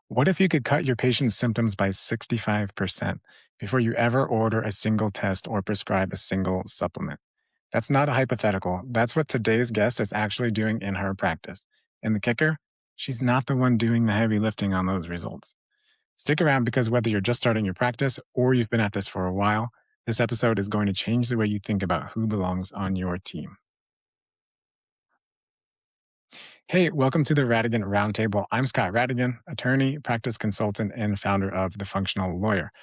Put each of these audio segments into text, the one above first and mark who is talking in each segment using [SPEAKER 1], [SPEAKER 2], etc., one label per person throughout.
[SPEAKER 1] What if you could cut your patient's symptoms by 65% before you ever order a single test or prescribe a single supplement? That's not a hypothetical. That's what today's guest is actually doing in her practice. And the kicker, she's not the one doing the heavy lifting on those results. Stick around because whether you're just starting your practice or you've been at this for a while, this episode is going to change the way you think about who belongs on your team. Hey, welcome to the Radigan Roundtable. I'm Scott Radigan, attorney, practice consultant, and founder of The Functional Lawyer.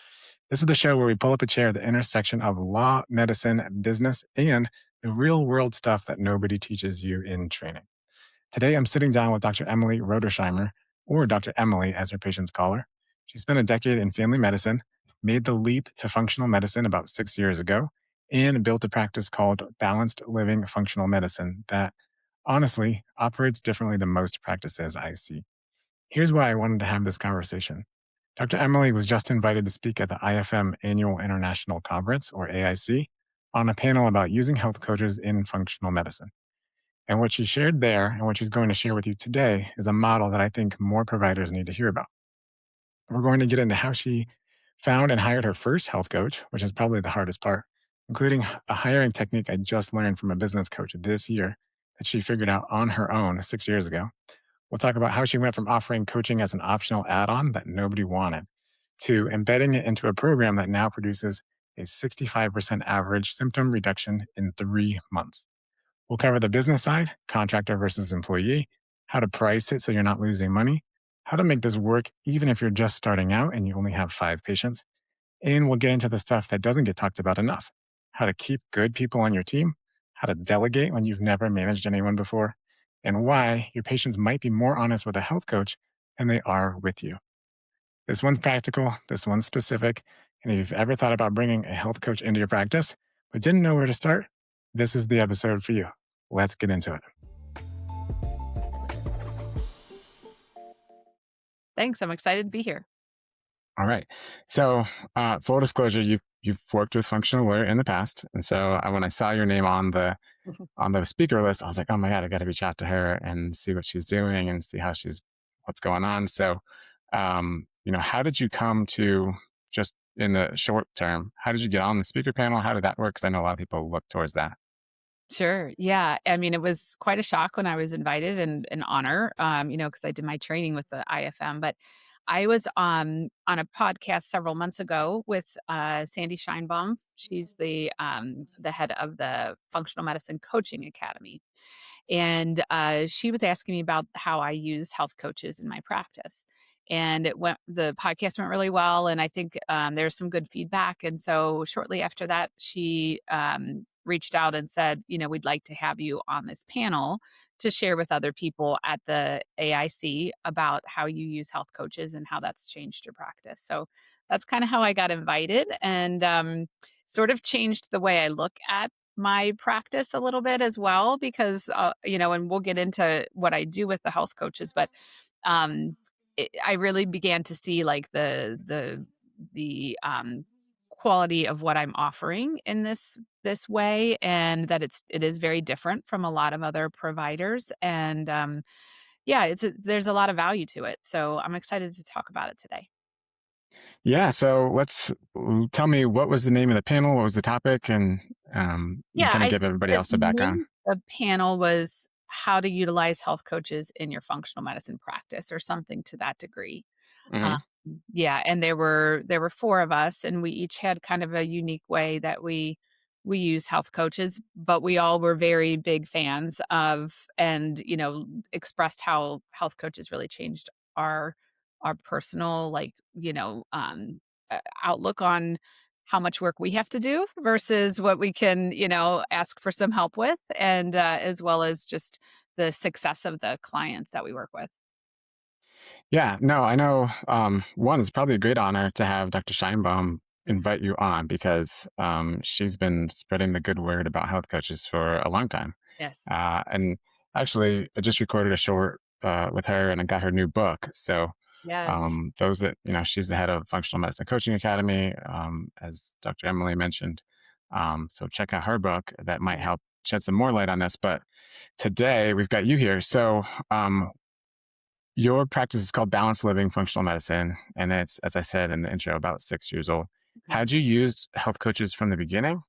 [SPEAKER 1] This is the show where we pull up a chair at the intersection of law, medicine, business, and the real world stuff that nobody teaches you in training. Today, I'm sitting down with Dr. Emily Roedersheimer, or Dr. Emily as her patients call her. She spent a decade in family medicine, made the leap to functional medicine about 6 years ago, and built a practice called Balanced Living Functional Medicine that honestly operates differently than most practices I see. Here's why I wanted to have this conversation. Dr. Emily was just invited to speak at the IFM Annual International Conference, or AIC, on a panel about using health coaches in functional medicine. And what she shared there and what she's going to share with you today is a model that I think more providers need to hear about. We're going to get into how she found and hired her first health coach, which is probably the hardest part, including a hiring technique I just learned from a business coach this year that she figured out on her own 6 years ago. We'll talk about how she went from offering coaching as an optional add on that nobody wanted to embedding it into a program that now produces a 65% average symptom reduction in 3 months. We'll cover the business side, contractor versus employee, how to price it so you're not losing money, how to make this work even if you're just starting out and you only have 5 patients. And we'll get into the stuff that doesn't get talked about enough, how to keep good people on your team, how to delegate when you've never managed anyone before, and why your patients might be more honest with a health coach than they are with you. This one's practical, this one's specific, and if you've ever thought about bringing a health coach into your practice but didn't know where to start, this is the episode for you. Let's get into it.
[SPEAKER 2] Thanks. I'm excited to be here.
[SPEAKER 1] All right. So, full disclosure, you've worked with Functional Lawyer in the past, and so when I saw your name on the speaker list, I was like, oh my god, I got to reach out to her and see what she's doing and see what's going on. So, how did you come to, just in the short term, how did you get on the speaker panel? How did that work? Because I know a lot of people look towards that.
[SPEAKER 2] Sure. Yeah. I mean, it was quite a shock when I was invited and an honor, because I did my training with the IFM. But I was on a podcast several months ago with Sandy Scheinbaum. She's the head of the Functional Medicine Coaching Academy. And she was asking me about how I use health coaches in my practice. And the podcast went really well. And I think there's some good feedback. And so shortly after that, she reached out and said, we'd like to have you on this panel to share with other people at the AIC about how you use health coaches and how that's changed your practice. So that's kind of how I got invited and sort of changed the way I look at my practice a little bit as well, because, and we'll get into what I do with the health coaches, but um, I really began to see like the quality of what I'm offering in this way, and that it is very different from a lot of other providers. And yeah, there's a lot of value to it. So I'm excited to talk about it today.
[SPEAKER 1] Yeah. So tell me, what was the name of the panel? What was the topic? And you
[SPEAKER 2] Yeah,
[SPEAKER 1] kind of
[SPEAKER 2] I
[SPEAKER 1] give
[SPEAKER 2] think
[SPEAKER 1] everybody
[SPEAKER 2] the
[SPEAKER 1] else a background.
[SPEAKER 2] name of the panel was how to utilize health coaches in your functional medicine practice or something to that degree. Um,
[SPEAKER 1] Hmm.
[SPEAKER 2] yeah, and there were 4 of us, and we each had kind of a unique way that we use health coaches, but we all were very big fans of and, expressed how health coaches really changed our our personal, like, outlook on how much work we have to do versus what we can, ask for some help with, and, as well as just the success of the clients that we work with.
[SPEAKER 1] Yeah, no, I know. One, it's probably a great honor to have Dr. Scheinbaum invite you on because she's been spreading the good word about health coaches for a long time.
[SPEAKER 2] Yes.
[SPEAKER 1] And actually, I just recorded a short with her and I got her new book. So,
[SPEAKER 2] Yes.
[SPEAKER 1] those that, she's the head of Functional Medicine Coaching Academy, as Dr. Emily mentioned. So, check out her book. That might help shed some more light on this. But today we've got you here. So, Your practice is called Balanced Living Functional Medicine, and it's, as I said in the intro, about 6 years old. Had you used health coaches from the beginning?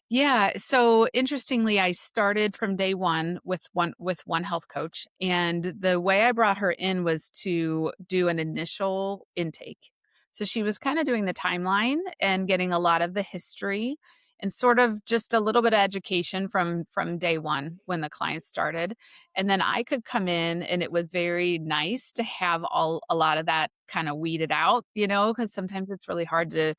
[SPEAKER 2] Yeah, so interestingly, I started from day 1 with one health coach, and the way I brought her in was to do an initial intake. So she was kinda doing the timeline and getting a lot of the history and sort of just a little bit of education from day 1 when the client started, and then I could come in, and it was very nice to have a lot of that kinda weeded out, because sometimes it's really hard to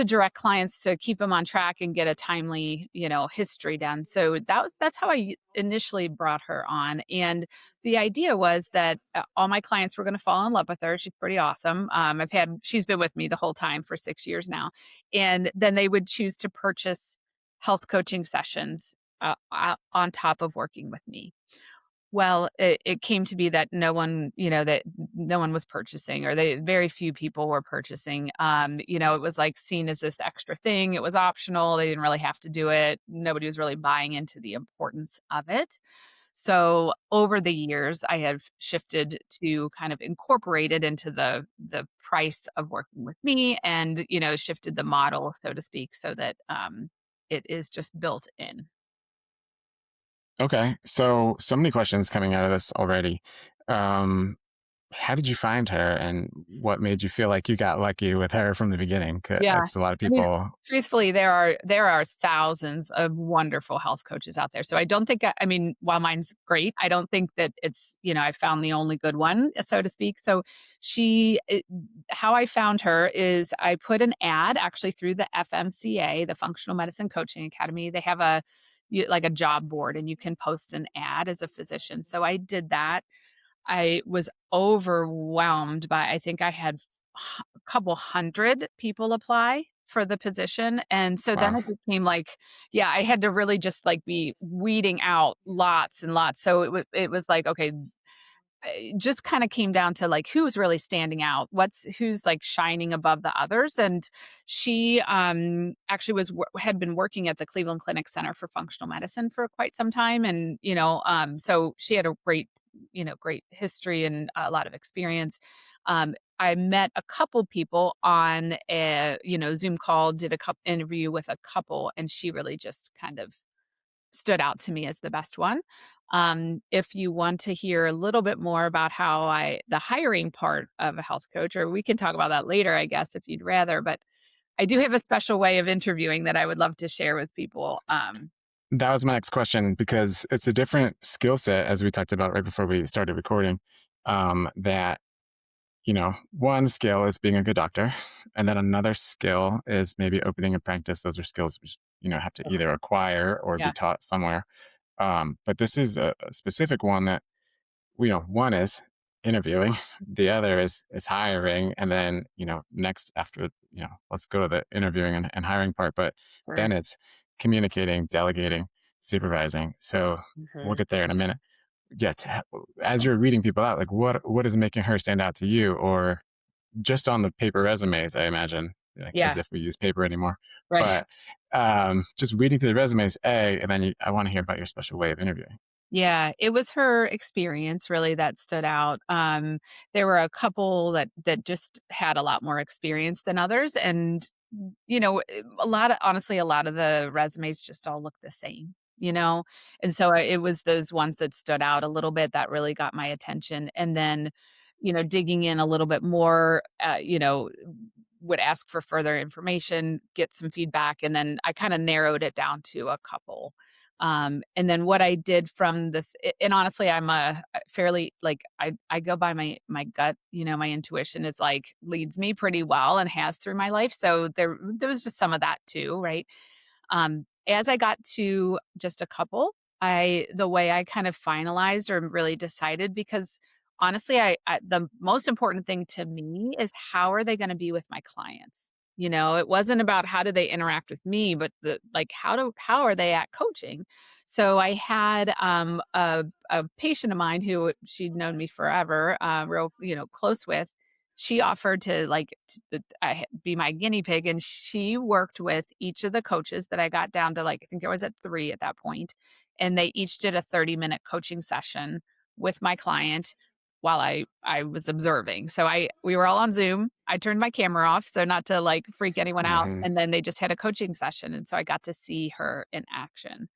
[SPEAKER 2] direct clients to keep them on track and get a timely, history done. So that's how I initially brought her on. And the idea was that all my clients were going to fall in love with her. She's pretty awesome. She's been with me the whole time for 6 years now. And then they would choose to purchase health coaching sessions on top of working with me. Well, it came to be that no one was purchasing, or very few people were purchasing. It was like seen as this extra thing. It was optional. They didn't really have to do it. Nobody was really buying into the importance of it. So over the years, I have shifted to kind of incorporate it into the price of working with me, and shifted the model, so to speak, so that it is just built in.
[SPEAKER 1] Okay, so many questions coming out of this already. Um, how did you find her, and what made you feel like you got lucky with her from the beginning?
[SPEAKER 2] Yeah.
[SPEAKER 1] It's a lot of
[SPEAKER 2] I mean,
[SPEAKER 1] people.
[SPEAKER 2] truthfully, there are thousands of wonderful health coaches out there. So I don't think while mine's great, I don't think that I found the only good one, so to speak. So she it, how I found her is I put an ad actually through the FMCA, the Functional Medicine Coaching Academy. They have like a job board, and you can post an ad as a physician. So I did that. I was overwhelmed by, I think I had a couple hundred people apply for the position, and so then
[SPEAKER 1] Wow.
[SPEAKER 2] it became like, yeah, I had to really just, like, be weeding out lots and lots. So it was like, okay, it just kinda came down to, like, who's really standing out, who's, like, shining above the others. And she, actually had been working at the Cleveland Clinic Center for Functional Medicine for quite some time, and, so she had a great history and a lot of experience. I met a couple people on a, Zoom call, did a interview with a couple, and she really just kind of stood out to me as the best one. If you want to hear a little bit more about the hiring part of a health coach, or we can talk about that later, I guess, if you'd rather. But I do have a special way of interviewing that I would love to share with people.
[SPEAKER 1] That was my next question because it's a different skill set, as we talked about right before we started recording. That one skill is being a good doctor, and then another skill is maybe opening a practice. Those are skills which have to either acquire or be
[SPEAKER 2] Yeah,
[SPEAKER 1] taught somewhere. But this is a specific one that one is interviewing, the other is hiring, and then next after let's go to the interviewing and hiring part. But
[SPEAKER 2] sure.
[SPEAKER 1] then it's communicating, delegating, supervising. So we'll
[SPEAKER 2] Mhm.
[SPEAKER 1] get there in a minute. Yeah, as you're reading people out, like what is making her stand out to you, or just on the paper resumes, I imagine, like, as
[SPEAKER 2] Yeah,
[SPEAKER 1] if we use paper anymore.
[SPEAKER 2] right.
[SPEAKER 1] But just reading through the resumes, and then I want to hear about your special way of interviewing.
[SPEAKER 2] Yeah, it was her experience really that stood out. There were a couple that just had a lot more experience than others, and a lot of the resumes just all look the same, and so it was those ones that stood out a little bit that really got my attention. And then, digging in a little bit more, would ask for further information, get some feedback, and then I kind of narrowed it down to a couple. And then what I did from this, and honestly, I'm a fairly, like, I go by my gut, my intuition is like leads me pretty well and has through my life. So there was just some of that too, right? As I got to just a couple, the way I kind of finalized or really decided, because honestly, the most important thing to me is how are they going to be with my clients. It wasn't about how do they interact with me, but how are they at coaching. So I had a patient of mine who she'd known me forever, real close with. She offered to be my guinea pig, and she worked with each of the coaches that I got down to, like, I think I was at 3 at that point, and they each did a 30-minute coaching session with my client. while I was observing. So we were all on Zoom. I turned my camera off, so not to, like, freak anyone out,
[SPEAKER 1] Hmm.
[SPEAKER 2] and then they just had a coaching session, and so I got to see her in action,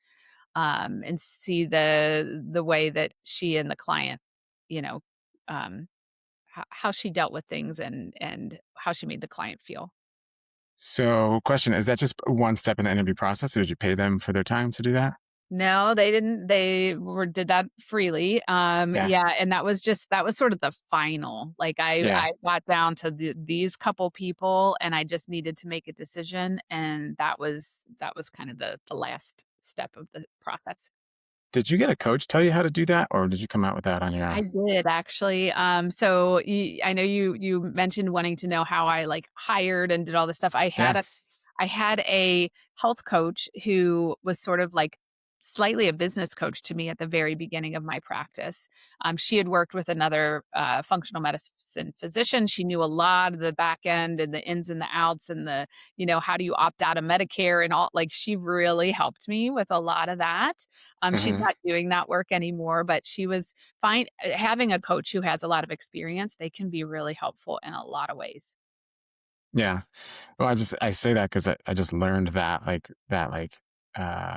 [SPEAKER 2] and see the way that she and the client, you know, um, how she dealt with things and how she made the client feel.
[SPEAKER 1] So, question: is that just one step in the interview process, or did you pay them for their time to do that?
[SPEAKER 2] No, they didn't. They were did that freely.
[SPEAKER 1] Yeah,
[SPEAKER 2] Yeah, and that was sort of the final. Like
[SPEAKER 1] yeah.
[SPEAKER 2] I got down to these couple people and I just needed to make a decision and that was kind of the last step of the process.
[SPEAKER 1] Did you get a coach tell you how to do that, or did you come out with that on your
[SPEAKER 2] I
[SPEAKER 1] own?
[SPEAKER 2] did actually. So I know you mentioned wanting to know how I like hired and did all this stuff.
[SPEAKER 1] Yeah.
[SPEAKER 2] I had a health coach who was sort of like slightly a business coach to me at the very beginning of my practice. She had worked with another functional medicine physician. She knew a lot of the back end and the ins and the outs and the, how do you opt out of Medicare and all. Like she really helped me with a lot of that. She's
[SPEAKER 1] Hmm.
[SPEAKER 2] not doing that work anymore, but she was fine. Having a coach who has a lot of experience, they can be really helpful in a lot of ways.
[SPEAKER 1] Yeah. Well, I say that because I just learned that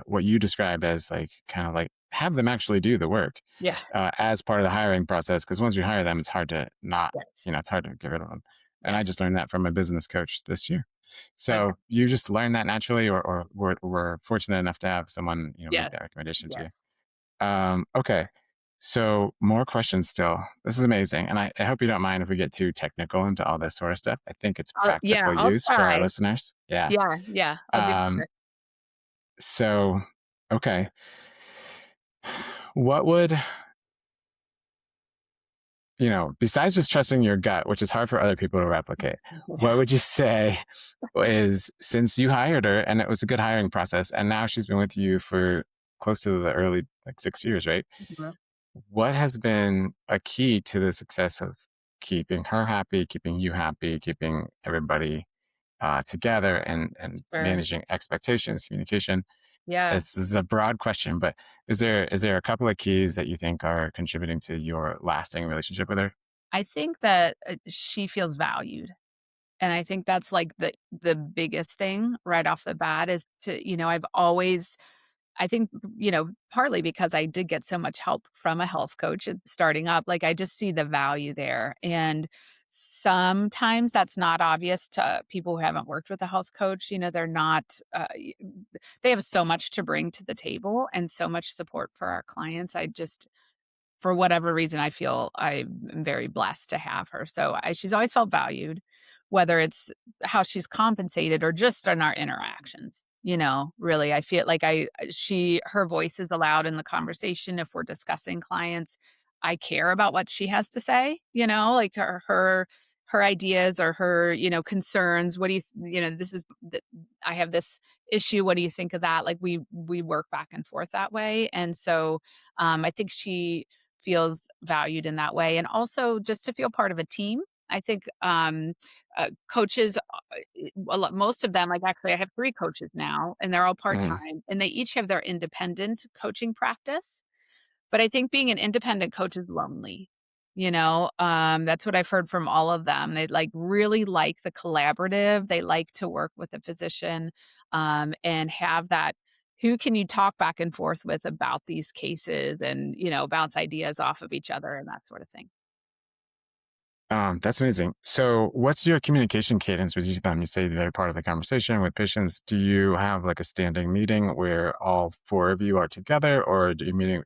[SPEAKER 1] what you described as like kind of like have them actually do the work
[SPEAKER 2] Yeah.
[SPEAKER 1] as part of the hiring process. Because once you hire them, it's hard to not,
[SPEAKER 2] Yes.
[SPEAKER 1] it's hard to get rid of them. And I
[SPEAKER 2] Yes.
[SPEAKER 1] just learned that from a business coach this year.
[SPEAKER 2] Okay.
[SPEAKER 1] So you just learned that naturally, or were fortunate enough to have someone make
[SPEAKER 2] Yes.
[SPEAKER 1] that recommendation to you.
[SPEAKER 2] Yes.
[SPEAKER 1] Okay. So more questions still. This is amazing. And I hope you don't mind if we get too technical into all this sort of stuff. I think it's
[SPEAKER 2] Yeah,
[SPEAKER 1] practical
[SPEAKER 2] I'll
[SPEAKER 1] use for our
[SPEAKER 2] try.
[SPEAKER 1] listeners. Yeah.
[SPEAKER 2] Yeah, yeah, I'll do my
[SPEAKER 1] Um,
[SPEAKER 2] best.
[SPEAKER 1] so, okay. What would, besides just trusting your gut, which is hard for other people to replicate, what would you say is since you hired her and it was a good hiring process and now she's been with you for close to the early, like 6 years, right?
[SPEAKER 2] Mhm.
[SPEAKER 1] What has been a key to the success of keeping her happy, keeping you happy, keeping everybody together, and
[SPEAKER 2] Sure.
[SPEAKER 1] managing expectations, communication?
[SPEAKER 2] Yeah.
[SPEAKER 1] This is a broad question, but is there a couple of keys that you think are contributing to your lasting relationship with her?
[SPEAKER 2] I think that, she feels valued, and I think that's, like, the biggest thing right off the bat is to I've always I think, partly because I did get so much help from a health coach at starting up, like, I just see the value there, and sometimes that's not obvious to people who haven't worked with a health coach, they're not, they have so much to bring to the table and so much support for our clients. I just for whatever reason, I feel I'm very blessed to have her. So she's always felt valued, whether it's how she's compensated or just in our interactions. Really, I feel like her voice is allowed in the conversation if we're discussing clients. I care about what she has to say. Like her ideas or her concerns. What do this is I have this issue. What do you think of that? Like we work back and forth that way, and so I think she feels valued in that way, and also just to feel part of a team. I think, coaches, most of them, like, actually, I have 3 coaches now, and they're all
[SPEAKER 1] Mm,
[SPEAKER 2] part-time, and they each have their independent coaching practice. But I think being an independent coach is lonely, that's what I've heard from all of them. They, like, really like the collaborative, they like to work with a physician, and have that who can you talk back and forth with about these cases and, bounce ideas off of each other and that sort of thing.
[SPEAKER 1] that's amazing. So, what's your communication cadence with each of them? You say they're part of the conversation with patients. Do you have like a standing meeting where all four of you are together, or do you meeting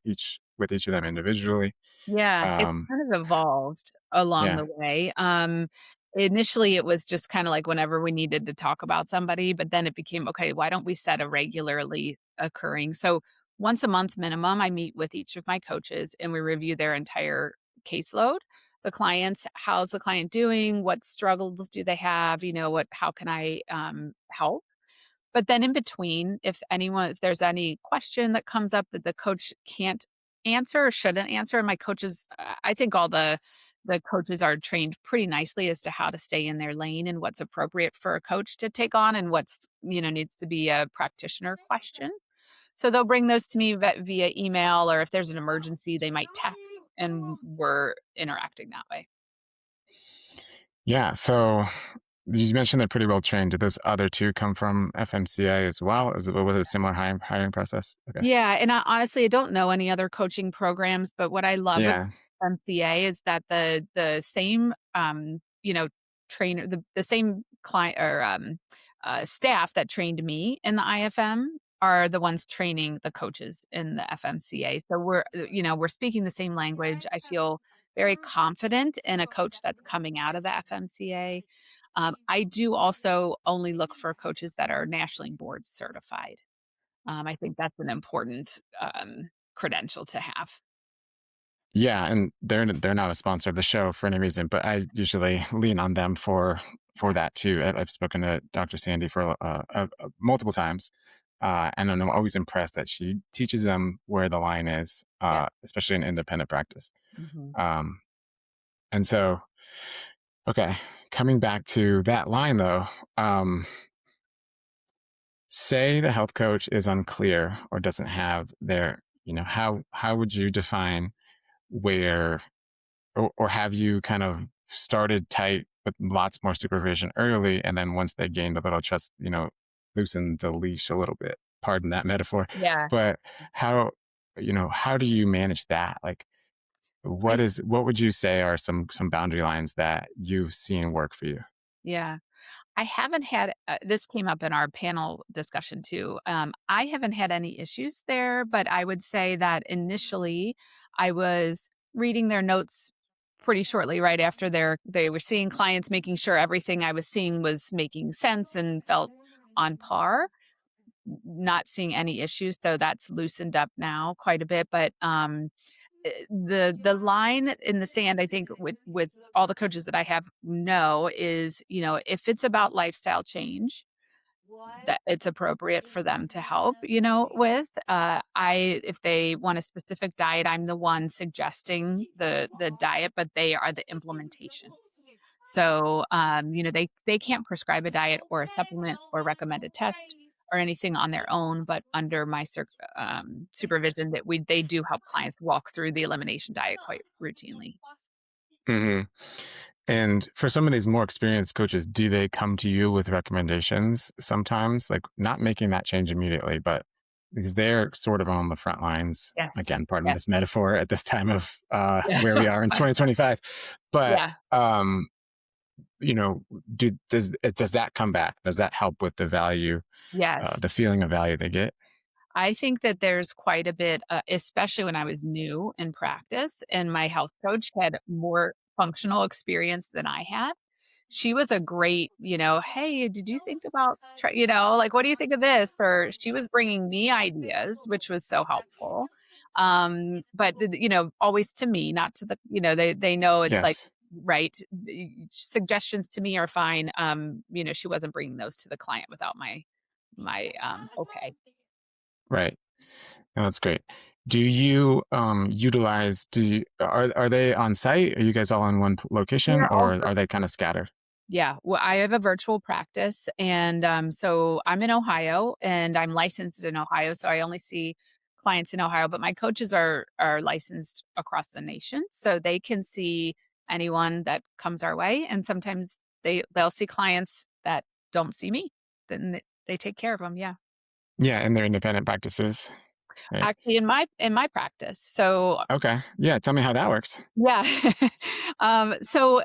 [SPEAKER 1] with each of them individually?
[SPEAKER 2] Yeah, it's
[SPEAKER 1] Um,
[SPEAKER 2] kind of evolved along
[SPEAKER 1] yeah.
[SPEAKER 2] the way. Initially, it was just kinda like whenever we needed to talk about somebody, but then it became, "Okay, why don't we set a regularly occurring" so once a month minimum, I meet with each of my coaches, and we review their entire caseload. The clients, how's the client doing? What struggles do they have? How can I, help? But then in between, if there's any question that comes up that the coach can't answer or shouldn't answer, my coaches I think all the coaches are trained pretty nicely as to how to stay in their lane and what's appropriate for a coach to take on and what's, needs to be a practitioner question. So they'll bring those to me via email, or if there's an emergency, they might text, and we're interacting that way.
[SPEAKER 1] Yeah. So you mentioned they're pretty well trained. Did those other two come from FMCA as well? Was it a similar hiring process? Okay.
[SPEAKER 2] Yeah, and honestly, I don't know any other coaching programs, but what I love about
[SPEAKER 1] Yeah.
[SPEAKER 2] MCA is that the same, trainer, the same client or, staff that trained me in the IFM are the ones training the coaches in the FMCA. So we're speaking the same language. I feel very confident in a coach that's coming out of the FMCA. I do also only look for coaches that are nationally board certified. I think that's an important, credential to have.
[SPEAKER 1] Yeah, and they're not a sponsor of the show for any reason, but I usually lean on them for
[SPEAKER 2] Yeah,
[SPEAKER 1] that too. I've spoken to Dr. Sandy for multiple times, and I'm always impressed that she teaches them where the line is,
[SPEAKER 2] yeah.
[SPEAKER 1] especially in independent practice.
[SPEAKER 2] Mhm.
[SPEAKER 1] Um, and so, okay, coming back to that line though, um, say the health coach is unclear or doesn't have their, how would you define where or have you kind of started tight with lots more supervision early, and then once they gained a little trust, loosen the leash a little bit? Pardon that metaphor,
[SPEAKER 2] Yeah.
[SPEAKER 1] but how how do you manage that? Like,
[SPEAKER 2] I
[SPEAKER 1] what would you say are some boundary lines that you've seen work for you?
[SPEAKER 2] Yeah. I haven't had this came up in our panel discussion too. I haven't had any issues there, but I would say that initially I was reading their notes pretty shortly right after they were seeing clients, making sure everything I was seeing was making sense and felt on par, not seeing any issues. So that's loosened up now quite a bit. But the line in the sand, I think, with all the coaches that I have know is, if it's about lifestyle change, that it's appropriate for them to help, with. I If they want a specific diet, I'm the one suggesting the diet, but they are the implementation. So, they can't prescribe a diet or a supplement or recommend a test or anything on their own, but under my supervision, they do help clients walk through the elimination diet quite routinely.
[SPEAKER 1] Hmm. And for some of these more experienced coaches, do they come to you with recommendations sometimes? Like, not making that change immediately, but because they're sort of on the front lines.
[SPEAKER 2] Yes.
[SPEAKER 1] Again, pardon
[SPEAKER 2] Yes.
[SPEAKER 1] this metaphor at this time of
[SPEAKER 2] Yeah.
[SPEAKER 1] where we are in 2025. But
[SPEAKER 2] Yeah.
[SPEAKER 1] you know, does that come back? Does that help with the value,
[SPEAKER 2] Yes.
[SPEAKER 1] the feeling of value they get?
[SPEAKER 2] I think that there's quite a bit, especially when I was new in practice and my health coach had more functional experience than I had. She was a great, "Hey, did you think about like, what do you think of this?" Or she was bringing me ideas, which was so helpful. But always to me, not to they know it's like,
[SPEAKER 1] Yes,
[SPEAKER 2] right, suggestions to me are fine. She wasn't bringing those to the client without my okay.
[SPEAKER 1] right. No, that's great. Do you utilize? Are they on site? Are you guys all in one location,
[SPEAKER 2] We're all
[SPEAKER 1] or are they kind of scattered?
[SPEAKER 2] Yeah, well, I have a virtual practice, and, so I'm in Ohio, and I'm licensed in Ohio, so I only see clients in Ohio, but my coaches are licensed across the nation, so they can see anyone that comes our way, and sometimes they'll see clients that don't see me, then they take care of them. Yeah.
[SPEAKER 1] Yeah, and they're independent practices, right?
[SPEAKER 2] Actually, in my practice, so
[SPEAKER 1] Okay. Yeah, tell me how that works.
[SPEAKER 2] yeah. So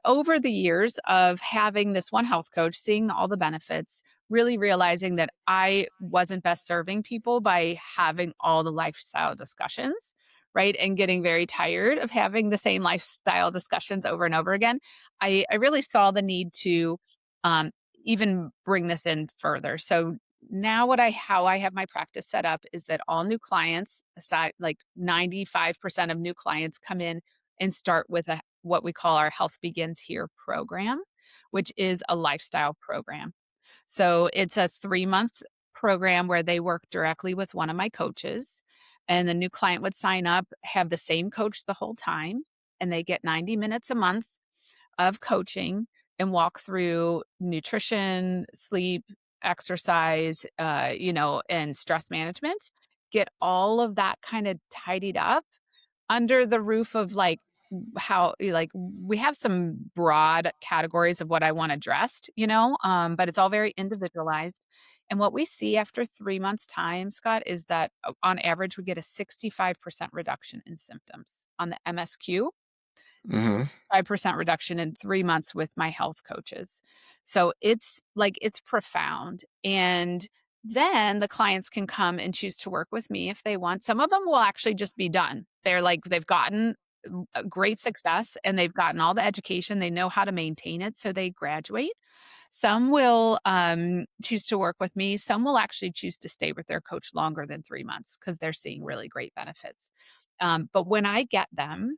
[SPEAKER 2] over the years of having this one health coach, seeing all the benefits, really realizing that I wasn't best serving people by having all the lifestyle discussions, right? And getting very tired of having the same lifestyle discussions over and over again. I really saw the need to um, even bring this in further. So now how I have my practice set up is that all new clients, aside like 95% of new clients come in and start with a what we call our Health Begins Here program, which is a lifestyle program. So it's a 3-month program where they work directly with one of my coaches, and the new client would sign up, have the same coach the whole time, and they get 90 minutes a month of coaching and walk through nutrition, sleep, exercise, and stress management, get all of that kind of tidied up under the roof of like how like we have some broad categories of what I want addressed, but it's all very individualized. And what we see after 3 months' time, Scott, is that on average we get a 65% reduction in symptoms on the MSQ,
[SPEAKER 1] Hmm.
[SPEAKER 2] 5% reduction in 3 months with my health coaches. So it's profound. And then the clients can come and choose to work with me if they want. Some of them will actually just be done. They've gotten a great success and they've gotten all the education. They know how to maintain it. So they graduate. Some will choose to work with me. Some will actually choose to stay with their coach longer than 3 months because they're seeing really great benefits. But when I get them,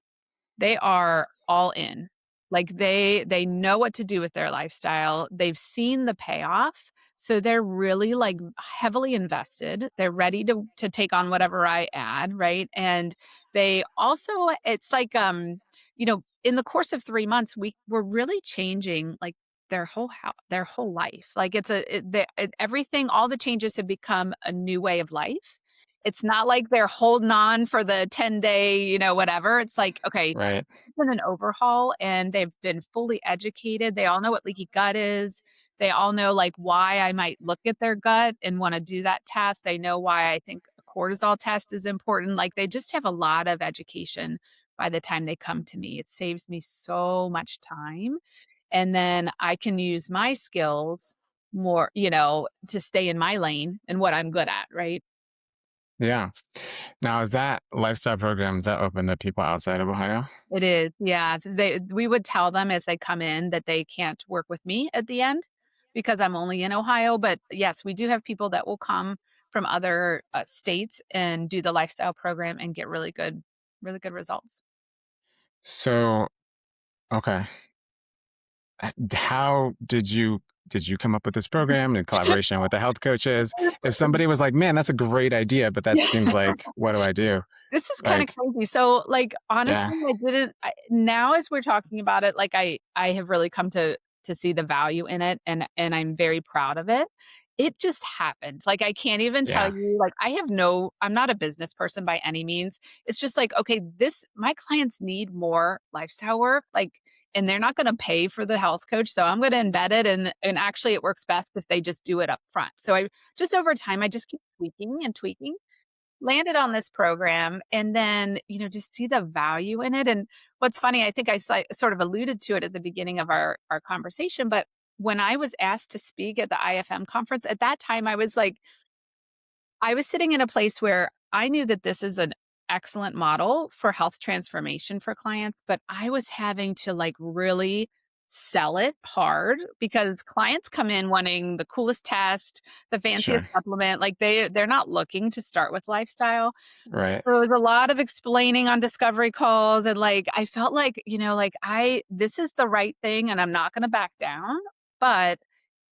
[SPEAKER 2] they are all in. Like, they know what to do with their lifestyle. They've seen the payoff, so they're really, like, heavily invested. They're ready to take on whatever I add, right? And they also it's like, in the course of 3 months, we're really changing, like, their whole life. Like, it's a it the it everything all the changes have become a new way of life. It's not like they're holding on for the 10-day, whatever. It's like, okay,
[SPEAKER 1] Right.
[SPEAKER 2] it's been an overhaul and they've been fully educated. They all know what leaky gut is. They all know like why I might look at their gut and want to do that test. They know why I think a cortisol test is important. Like they just have a lot of education by the time they come to me. It saves me so much time. And then I can use my skills more, to stay in my lane and what I'm good at, right?
[SPEAKER 1] Yeah. Now, is that lifestyle program, is that open to people outside of Ohio?
[SPEAKER 2] It is, yeah. We would tell them as they come in that they can't work with me at the end because I'm only in Ohio, but yes, we do have people that will come from other, states and do the lifestyle program and get really good results.
[SPEAKER 1] So, okay. How did you come up with this program in collaboration with the health coaches? If somebody was like, "Man, that's a great idea, but that seems like what do I do?"
[SPEAKER 2] This is kinda
[SPEAKER 1] Like,
[SPEAKER 2] crazy. So, like,
[SPEAKER 1] yeah,
[SPEAKER 2] honestly, now as we're talking about it, like, I have really come to see the value in it, and I'm very proud of it. It just happened. Like, I can't even tell
[SPEAKER 1] yeah,
[SPEAKER 2] you, like, I'm not a business person by any means. It's just like, okay, this my clients need more lifestyle work, like, and they're not gonna pay for the health coach, so I'm gonna embed it, and actually it works best if they just do it up front. So I just over time, I just keep tweaking and tweaking landed on this program and then, just see the value in it. And what's funny, I think sort of alluded to it at the beginning of our conversation, but when I was asked to speak at the IFM conference, at that time, I was sitting in a place where I knew that this is an excellent model for health transformation for clients, but I was having to like really sell it hard because clients come in wanting the coolest test, the fanciest
[SPEAKER 1] sure,
[SPEAKER 2] supplement, like they're not looking to start with lifestyle.
[SPEAKER 1] right.
[SPEAKER 2] So it was a lot of explaining on discovery calls and like I felt like, like I this is the right thing and I'm not going to back down, but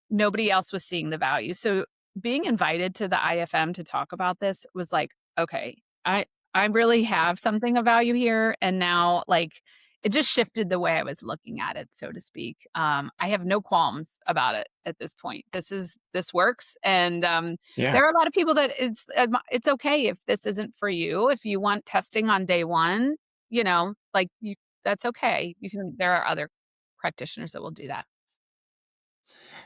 [SPEAKER 2] nobody else was seeing the value. So being invited to the IFM to talk about this was like, okay, I really have something of value here. And now like it just shifted the way I was looking at it, so to speak. I have no qualms about it at this point. This works. And
[SPEAKER 1] Yeah.
[SPEAKER 2] there are a lot of people that it's okay if this isn't for you. If you want testing on day one, like you that's okay. There are other practitioners that will do that.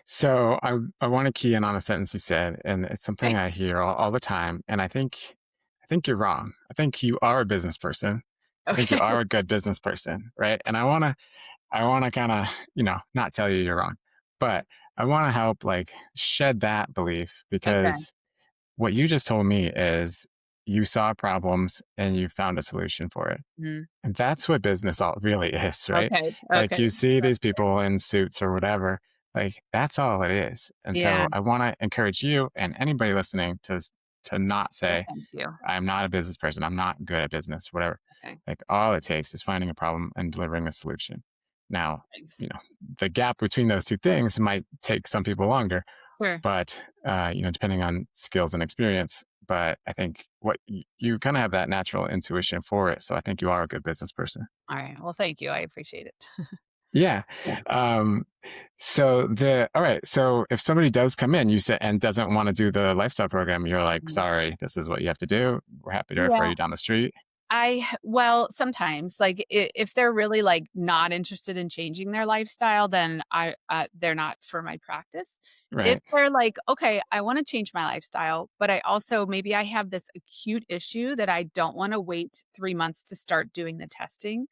[SPEAKER 1] So I want to key in on a sentence you said, and it's something
[SPEAKER 2] Okay.
[SPEAKER 1] I hear all the time, and I think you're wrong. I think you are a business person. I think you
[SPEAKER 2] Okay.
[SPEAKER 1] are a good business person, right? And I wanna kind of, not tell you you're wrong, but I want to help like shed that belief
[SPEAKER 2] Okay.
[SPEAKER 1] because what you just told me is you saw problems and you found a solution for it.
[SPEAKER 2] Mhm.
[SPEAKER 1] And that's what business all really is, right?
[SPEAKER 2] Okay,
[SPEAKER 1] Like
[SPEAKER 2] okay.
[SPEAKER 1] you see these people in suits or whatever, like that's all it is. And
[SPEAKER 2] Yeah.
[SPEAKER 1] so I want to encourage you and anybody listening to not
[SPEAKER 2] Well,
[SPEAKER 1] say
[SPEAKER 2] thank you.
[SPEAKER 1] I'm not a business person. I'm not good at business, whatever.
[SPEAKER 2] Okay,
[SPEAKER 1] Like all it takes is finding a problem and delivering a solution. Now,
[SPEAKER 2] thanks.
[SPEAKER 1] you know, the gap between those two things might take some people longer,
[SPEAKER 2] Sure.
[SPEAKER 1] but depending on skills and experience. But I think you kind of have that natural intuition for it. So I think you are a good business person.
[SPEAKER 2] Alright, well, thank you, I appreciate it.
[SPEAKER 1] Yeah.
[SPEAKER 2] Yeah.
[SPEAKER 1] Um, All right. So if somebody does come in, you say, and doesn't want to do the lifestyle program, you're like,
[SPEAKER 2] Mhm.
[SPEAKER 1] sorry, this is what you have to do. We're happy to refer
[SPEAKER 2] Yeah.
[SPEAKER 1] you down the street.
[SPEAKER 2] Well, sometimes, like, if they're really, like, not interested in changing their lifestyle, then they're not for my practice. If
[SPEAKER 1] Right.
[SPEAKER 2] they're like, "Okay, I wanna change my lifestyle, but I also maybe I have this acute issue that I don't wanna wait 3 months to start doing the testing."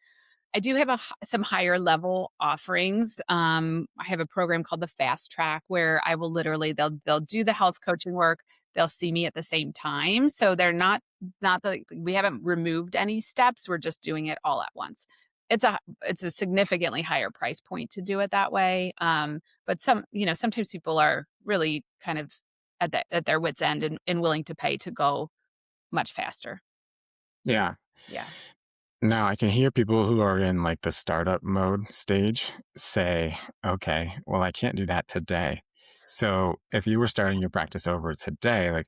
[SPEAKER 2] I do have some higher level offerings. I have a program called the Fast Track where I will literally they'll do the health coaching work. They'll see me at the same time, so they're not the we haven't removed any steps. We're just doing it all at once. It's a significantly higher price point to do it that way. But sometimes people are really kind of at their wits end and willing to pay to go much faster.
[SPEAKER 1] Yeah.
[SPEAKER 2] Yeah.
[SPEAKER 1] Now I can hear people who are in like the startup mode stage say, okay, well, I can't do that today. So if you were starting your practice over today, like,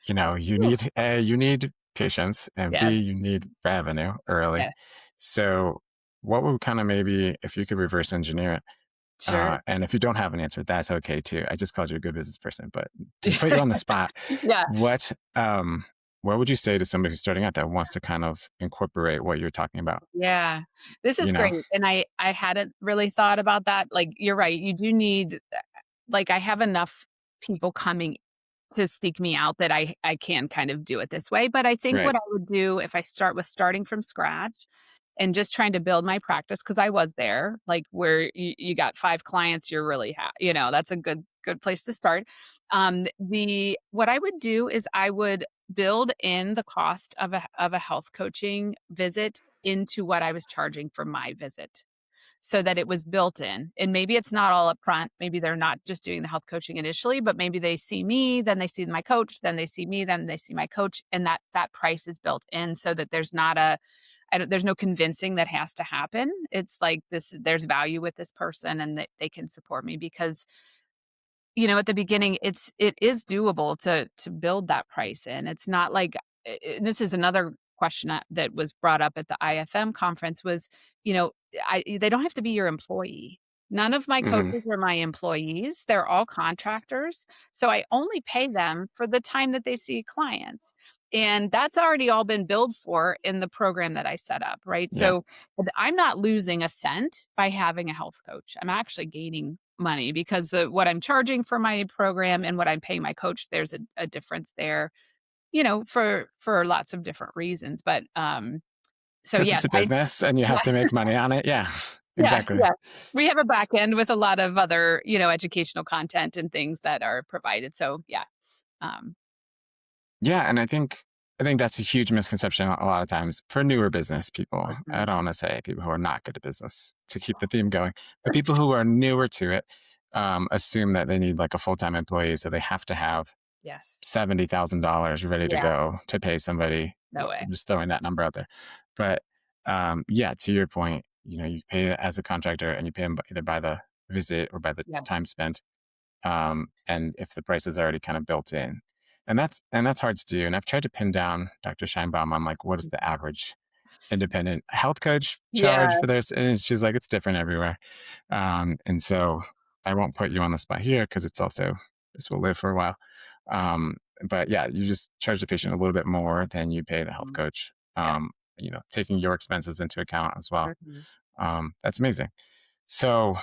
[SPEAKER 1] you
[SPEAKER 2] Whew.
[SPEAKER 1] need you need patience, and
[SPEAKER 2] Yes.
[SPEAKER 1] B, you need revenue early.
[SPEAKER 2] Yes.
[SPEAKER 1] So what would kind of maybe if you could reverse engineer it,
[SPEAKER 2] Sure.
[SPEAKER 1] and if you don't have an answer, that's okay too. I just called you a good business person, but to put you on the spot,
[SPEAKER 2] Yeah.
[SPEAKER 1] what um what would you say to somebody who's starting out that wants to kind of incorporate what you're talking about?
[SPEAKER 2] Yeah. This
[SPEAKER 1] You
[SPEAKER 2] is
[SPEAKER 1] know,
[SPEAKER 2] great, and I hadn't really thought about that, like, you're right, you do need like, I have enough people coming to seek me out that I can kind of do it this way, but I think
[SPEAKER 1] right?
[SPEAKER 2] what I would do if I starting from scratch and just trying to build my practice because I was there, like, where you got 5 clients, you're really that's a good place to start. The what I would do is I would build in the cost of a health coaching visit into what I was charging for my visit so that it was built in. And maybe it's not all upfront. Maybe they're not just doing the health coaching initially, but maybe they see me, then they see my coach, then they see me, then they see my coach, and that price is built in so that there's not a there's no convincing that has to happen. It's like there's value with this person and that they can support me because at the beginning, it is doable to build that price in. It's not like this is another question that was brought up at the IFM conference was, you know, they don't have to be your employee. None of my
[SPEAKER 1] Hmm.
[SPEAKER 2] coaches are my employees. They're all contractors. So I only pay them for the time that they see clients. And that's already all been billed for in the program that I set up, right?
[SPEAKER 1] Yeah.
[SPEAKER 2] So I'm not losing a cent by having a health coach. I'm actually gaining money because what I'm charging for my program and what I'm paying my coach, there's a difference there, for lots of different reasons. But so
[SPEAKER 1] Because
[SPEAKER 2] yes,
[SPEAKER 1] it's a business and you
[SPEAKER 2] yeah,
[SPEAKER 1] have to make money on it. Yeah,
[SPEAKER 2] yeah,
[SPEAKER 1] exactly.
[SPEAKER 2] yeah. We have a back end with a lot of other, educational content and things that are provided. So yeah. Um,
[SPEAKER 1] Yeah, and I think that's a huge misconception a lot of times for newer business people. I
[SPEAKER 2] mhm.
[SPEAKER 1] don't want to say people who are not good at business to keep the theme going, but people who are newer to it assume that they need like a full time employee, so they have to have
[SPEAKER 2] Yes.
[SPEAKER 1] $70,000 ready to
[SPEAKER 2] Yeah.
[SPEAKER 1] go to pay somebody.
[SPEAKER 2] No way.
[SPEAKER 1] I'm just throwing that number out there, but yeah, to your point, you pay as a contractor and you pay them either by the visit or by the
[SPEAKER 2] Yeah.
[SPEAKER 1] time spent, and if the price is already kind of built in, and that's hard to do. And I've tried to pin down Dr. Scheinbaum on like what is the average independent health coach charge
[SPEAKER 2] Yeah.
[SPEAKER 1] for this, and she's like it's different everywhere. And so I won't put you on the spot here because it's also this will live for a while. Um, but yeah, you just charge the patient a little bit more than you pay the health
[SPEAKER 2] Mhm.
[SPEAKER 1] coach.
[SPEAKER 2] Yeah.
[SPEAKER 1] Taking your expenses into account as well.
[SPEAKER 2] Mhm.
[SPEAKER 1] That's amazing. So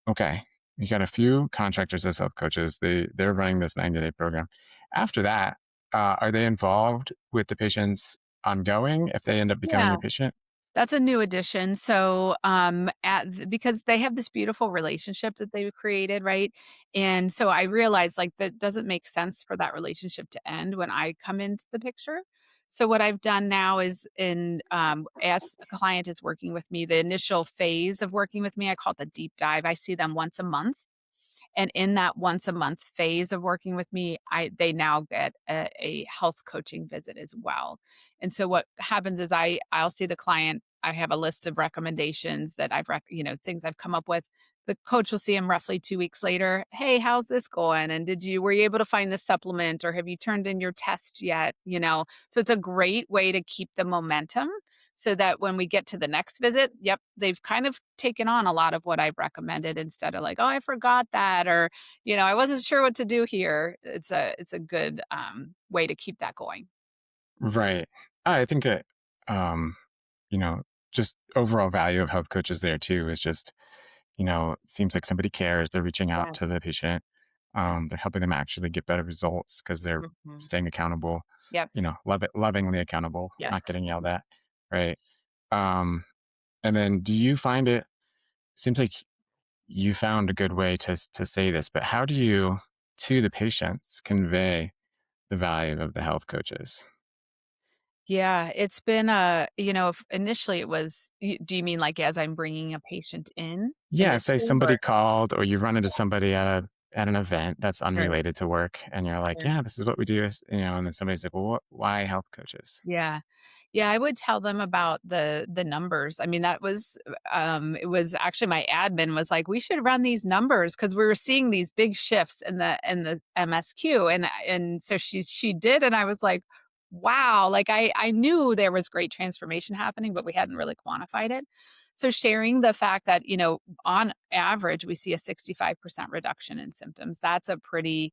[SPEAKER 1] okay. You got a few contractors as health coaches. They're running this 90-day program. After that, are they involved with the patients ongoing if they end up becoming
[SPEAKER 2] Yeah.
[SPEAKER 1] your patient?
[SPEAKER 2] That's a new addition. So, because they have this beautiful relationship that they've created, right? And so I realized like that doesn't make sense for that relationship to end when I come into the picture. So what I've done now is as a client is working with me, the initial phase of working with me, I call it the deep dive. I see them once a month. And in that once a month phase of working with me, they now get a health coaching visit as well. And so what happens is I'll see the client. I have a list of recommendations that things I've come up with. The coach will see him roughly 2 weeks later. Hey, how's this going? And were you able to find this supplement or have you turned in your test yet? So it's a great way to keep the momentum so that when we get to the next visit, yep, they've kind of taken on a lot of what I've recommended instead of like, "Oh, I forgot that," or, "I wasn't sure what to do here." It's a good, way to keep that going.
[SPEAKER 1] Right. I think that, um, you know, just overall value of health coaches there too is just, it seems like somebody cares. They're reaching out to
[SPEAKER 2] Yes.
[SPEAKER 1] the patient. They're helping them actually get better results because they're
[SPEAKER 2] Mhm.
[SPEAKER 1] staying accountable,
[SPEAKER 2] Yep.
[SPEAKER 1] lovingly accountable,
[SPEAKER 2] Yes.
[SPEAKER 1] not getting yelled at. Right. Um, and then do you find it seems like you found a good way to say this, but how do you to the patients convey the value of the health coaches?
[SPEAKER 2] Yeah, it's been, initially it was do you mean like as I'm bringing a patient in
[SPEAKER 1] Yeah, say
[SPEAKER 2] initially or
[SPEAKER 1] somebody called or you run into somebody at an event that's
[SPEAKER 2] Sure,
[SPEAKER 1] unrelated to work and you're like,
[SPEAKER 2] sure.
[SPEAKER 1] "Yeah, this is what we do," and then somebody's like, "Well, why health coaches?"
[SPEAKER 2] Yeah. Yeah, I would tell them about the numbers. I mean, that was, it was actually my admin was like, "We should run these numbers because we were seeing these big shifts in the MSQ," and so she did, and I was like, "Wow." Like, I knew there was great transformation happening, but we hadn't really quantified it. So sharing the fact that, on average, we see a 65% reduction in symptoms, that's a pretty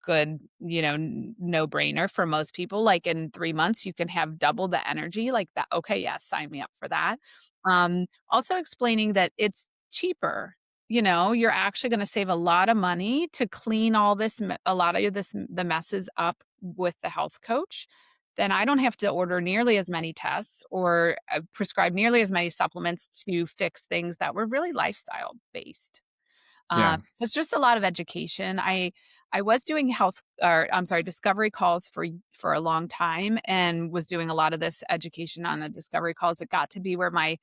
[SPEAKER 2] good, no-brainer for most people. Like, in 3 months, you can have double the energy like that. Okay, yes, sign me up for that. Also explaining that it's cheaper. You're actually gonna save a lot of money to clean all this me a lot of the messes up with the health coach. Then I don't have to order nearly as many tests or, prescribe nearly as many supplements to fix things that were really lifestyle based.
[SPEAKER 1] Yeah.
[SPEAKER 2] So it's just a lot of education. I was doing discovery calls for a long time and was doing a lot of this education on the discovery calls. It got to be where my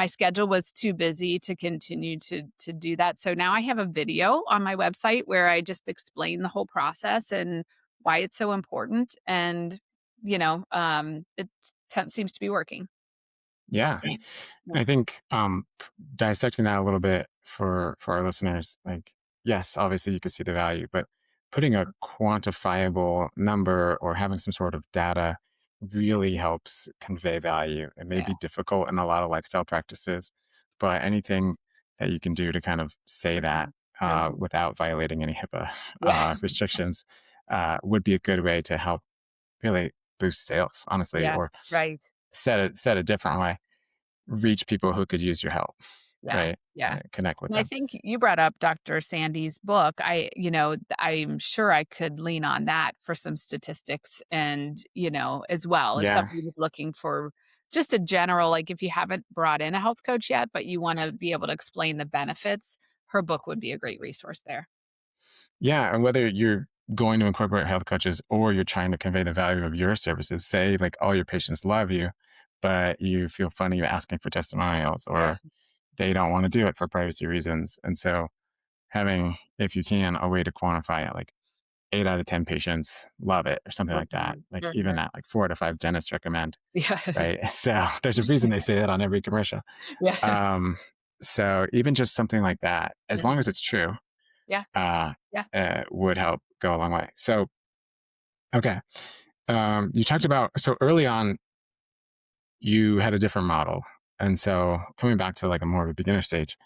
[SPEAKER 2] schedule was too busy to continue to do that. So now I have a video on my website where I just explain the whole process and why it's so important. And it seems to be working.
[SPEAKER 1] Yeah.
[SPEAKER 2] Yeah.
[SPEAKER 1] I think, dissecting that a little bit for our listeners, like, yes, obviously you can see the value, but putting a quantifiable number or having some sort of data really helps convey value. It may
[SPEAKER 2] Yeah.
[SPEAKER 1] be difficult in a lot of lifestyle practices, but anything that you can do to kind of say that
[SPEAKER 2] Mhm. Mhm.
[SPEAKER 1] without violating any HIPAA
[SPEAKER 2] Yeah.
[SPEAKER 1] restrictions would be a good way to help really boost sales, honestly,
[SPEAKER 2] Yeah.
[SPEAKER 1] or
[SPEAKER 2] Right.
[SPEAKER 1] set a different way, reach people who could use your help,
[SPEAKER 2] Yeah,
[SPEAKER 1] right?
[SPEAKER 2] yeah.
[SPEAKER 1] Connect with
[SPEAKER 2] And I
[SPEAKER 1] them.
[SPEAKER 2] think you brought up Dr. Sandy's book. I'm sure I could lean on that for some statistics and, as well, if
[SPEAKER 1] Yeah.
[SPEAKER 2] somebody was looking for just a general like, if you haven't brought in a health coach yet, but you wanna be able to explain the benefits, her book would be a great resource there.
[SPEAKER 1] Yeah. And whether you're going to incorporate health coaches or you're trying to convey the value of your services, say like all your patients love you, but you feel funny asking for testimonials
[SPEAKER 2] Yeah.
[SPEAKER 1] or they don't want to do it for privacy reasons. And so having, if you can, a way to quantify it, like 8 out of 10 patients love it or something like that.
[SPEAKER 2] Mhm,
[SPEAKER 1] Like even
[SPEAKER 2] mhm.
[SPEAKER 1] that, like 4 to 5 dentists recommend,
[SPEAKER 2] Yeah.
[SPEAKER 1] right? So there's a reason they say that on every commercial.
[SPEAKER 2] Yeah.
[SPEAKER 1] Um, so even just something like that, as long as
[SPEAKER 2] Mhm.
[SPEAKER 1] it's true,
[SPEAKER 2] Yeah,
[SPEAKER 1] uh,
[SPEAKER 2] yeah.
[SPEAKER 1] would help go a long way. So, okay. You talked about, so early on, you had a different model. And so coming back to like a more of a beginner stage,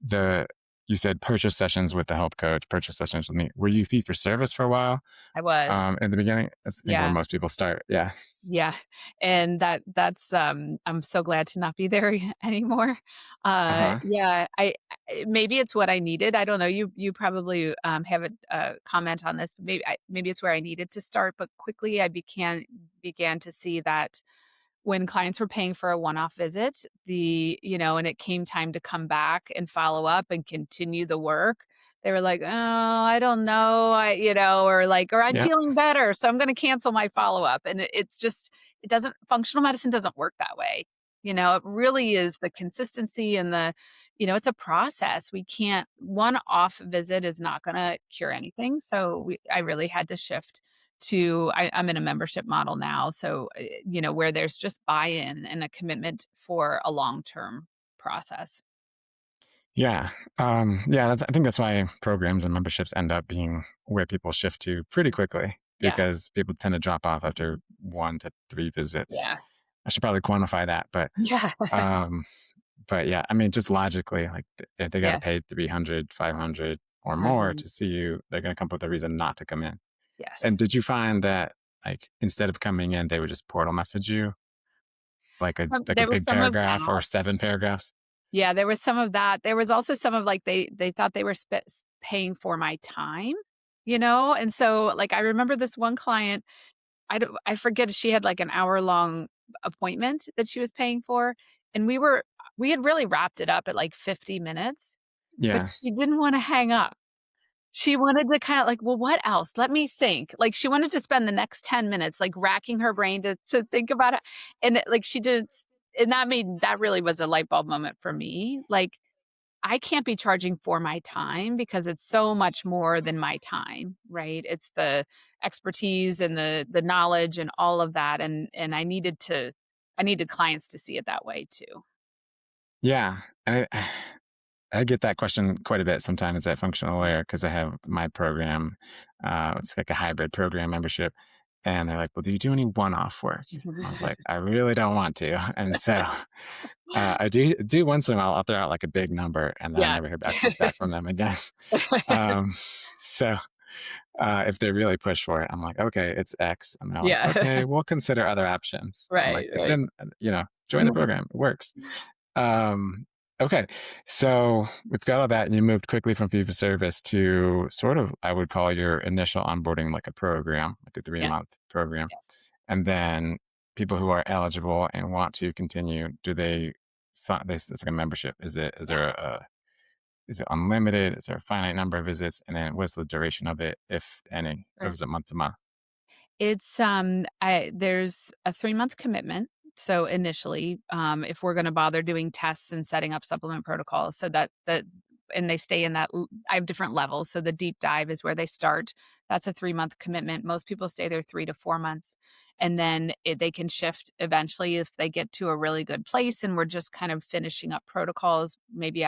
[SPEAKER 1] the, you said purchase sessions with the health coach, purchase sessions with me. Were you fee for service for a while
[SPEAKER 2] I was.
[SPEAKER 1] in the beginning? That's I think where
[SPEAKER 2] Yeah.
[SPEAKER 1] most people start. Yeah.
[SPEAKER 2] Yeah, and I'm so glad to not be there anymore.
[SPEAKER 1] Uh huh.
[SPEAKER 2] Yeah, maybe it's what I needed, I don't know, you probably, have a comment on this, maybe it's where I needed to start, but quickly I began to see that when clients were paying for a one-off visit, and it came time to come back and follow up and continue the work, they were like, "Oh, I don't know, or I'm
[SPEAKER 1] Yeah.
[SPEAKER 2] feeling better, so I'm gonna cancel my follow-up." And it's just it doesn't functional medicine doesn't work that way. It really is the consistency and it's a process. We can't one off visit is not gonna cure anything, so I really had to shift I'm in a membership model now, so, where there's just buy-in and a commitment for a long-term process.
[SPEAKER 1] Yeah. Yeah. I think that's why programs and memberships end up being where people shift to pretty quickly
[SPEAKER 2] Yeah.
[SPEAKER 1] because people tend to drop off after
[SPEAKER 2] Mhm.
[SPEAKER 1] 1 to 3 visits.
[SPEAKER 2] Yeah.
[SPEAKER 1] I should probably quantify that,
[SPEAKER 2] Yeah.
[SPEAKER 1] um, but yeah, I mean, just logically, like if they got to pay
[SPEAKER 2] Yes.
[SPEAKER 1] 300, 500, or more
[SPEAKER 2] Mhm.
[SPEAKER 1] to see you, they're going to come up with a reason not to come in. And
[SPEAKER 2] Yes.
[SPEAKER 1] did you find that like instead of coming in, they would just portal message you like a
[SPEAKER 2] There was
[SPEAKER 1] big
[SPEAKER 2] some of
[SPEAKER 1] paragraph or
[SPEAKER 2] that.
[SPEAKER 1] 7 paragraphs?
[SPEAKER 2] Yeah, there was some of that. There was also some of, like, they thought they were paying for my time, you know? And so, like, I remember this one client, I forget, she had, like, an hour-long appointment that she was paying for, and we had really wrapped it up at, like, 50 minutes, but
[SPEAKER 1] Yeah.
[SPEAKER 2] she didn't wanna hang up. She wanted to kinda like, "Well, what else? Let me think." Like, she wanted to spend the next 10 minutes, like, racking her brain to think about it, and, like, she didn't s and that really was a light bulb moment for me. Like, I can't be charging for my time because it's so much more than my time, right? It's the expertise and the knowledge and all of that, and I needed clients to see it that way too.
[SPEAKER 1] Yeah. And I get that question quite a bit sometimes at Functional Aware because I have my program. It's like a hybrid program membership. And they're like, well, do you do any one off work? I was like, I really don't want to. And so I do once in a while. I'll throw out like a big number and then I
[SPEAKER 2] Yeah.
[SPEAKER 1] never hear back from them again. Um, so if they really push for it, I'm like, okay, it's X. And they're like,
[SPEAKER 2] Yeah.
[SPEAKER 1] okay, we'll consider other options. I'm like,
[SPEAKER 2] Right,
[SPEAKER 1] it's
[SPEAKER 2] right.
[SPEAKER 1] in, join the program. It works. Um, okay. So we've got all that, and you moved quickly from fee for service to sort of, I would call your initial onboarding like a program, like a three
[SPEAKER 2] Yes,
[SPEAKER 1] month program.
[SPEAKER 2] yes.
[SPEAKER 1] And then people who are eligible and want to continue, do they, it's like a membership. Is
[SPEAKER 2] Yeah.
[SPEAKER 1] there is it unlimited? Is there a finite number of visits? And then what's the duration of it, if any? Or is it month to month?
[SPEAKER 2] There's a 3-month commitment. So initially, if we're gonna bother doing tests and setting up supplement protocols, so that and they stay in that l I have different levels, so the deep dive is where they start. That's a 3-month commitment. Most people stay there 3 to 4 months, and then they can shift eventually if they get to a really good place and we're just kind of finishing up protocols. Maybe,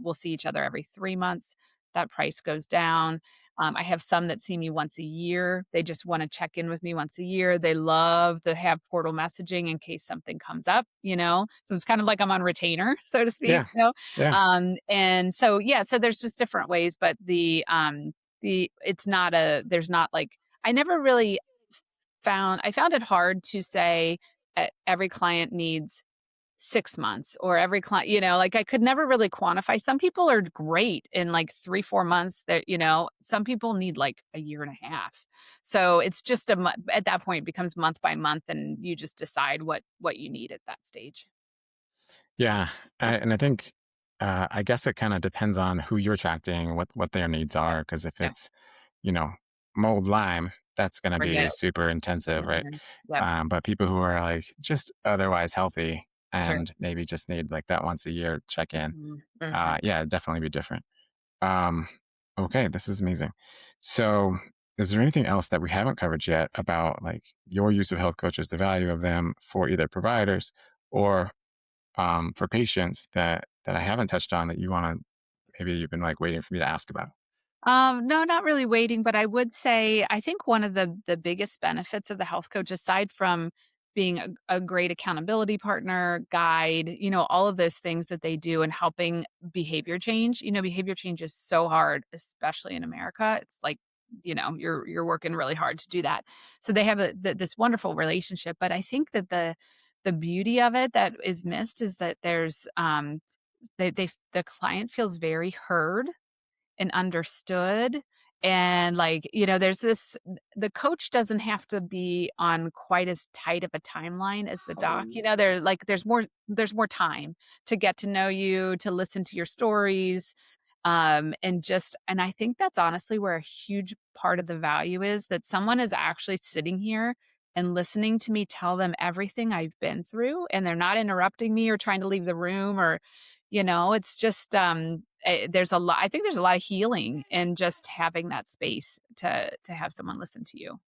[SPEAKER 2] we'll see each other every 3 months. That price goes down. I have some that see me once a year. They just wanna check in with me once a year. They love to have portal messaging in case something comes up, you know? So it's kind of like I'm on retainer, so to speak,
[SPEAKER 1] Yeah.
[SPEAKER 2] you know?
[SPEAKER 1] Yeah.
[SPEAKER 2] And so, yeah, so there's just different ways, but it's not a there's not like I never really I found it hard to say, every client needs 6 months or every client, like, I could never really quantify. Some people are great in, like, 3, 4 months that, some people need, like, a year and a half. So, it's just at that point, it becomes month by month, and you just decide what you need at that stage.
[SPEAKER 1] Yeah. And I think, I guess it kind of depends on who you're attracting, what their needs are. Because if
[SPEAKER 2] Yeah,
[SPEAKER 1] it's, you know, mold lime, that's going to
[SPEAKER 2] forget
[SPEAKER 1] be
[SPEAKER 2] it.
[SPEAKER 1] super intensive, right?
[SPEAKER 2] Mhm. Yep,
[SPEAKER 1] But people who are like just otherwise healthy
[SPEAKER 2] sure.
[SPEAKER 1] and maybe just need like that once a year check in,
[SPEAKER 2] Mhm, mhm.
[SPEAKER 1] yeah, it'd definitely be different. Um, okay, this is amazing. So, is there anything else that we haven't covered yet about like your use of health coaches, the value of them for either providers or for patients that I haven't touched on that you want to maybe you've been like waiting for me to ask about?
[SPEAKER 2] No, not really waiting, but I would say I think one of the biggest benefits of the health coach, aside from being a great accountability partner, guide, all of those things that they do and helping behavior change. Behavior change is so hard, especially in America. It's like, you're working really hard to do that. So they have this wonderful relationship, but I think that the beauty of it that is missed is that there's the client feels very heard and understood. And, like, there's the coach doesn't have to be on quite as tight of a timeline as the doc. There's more time to get to know you, to listen to your stories, and I think that's honestly where a huge part of the value is, that someone is actually sitting here and listening to me tell them everything I've been through, and they're not interrupting me or trying to leave the room, or, it's just, I think there's a lot of healing in just having that space to have someone listen to you.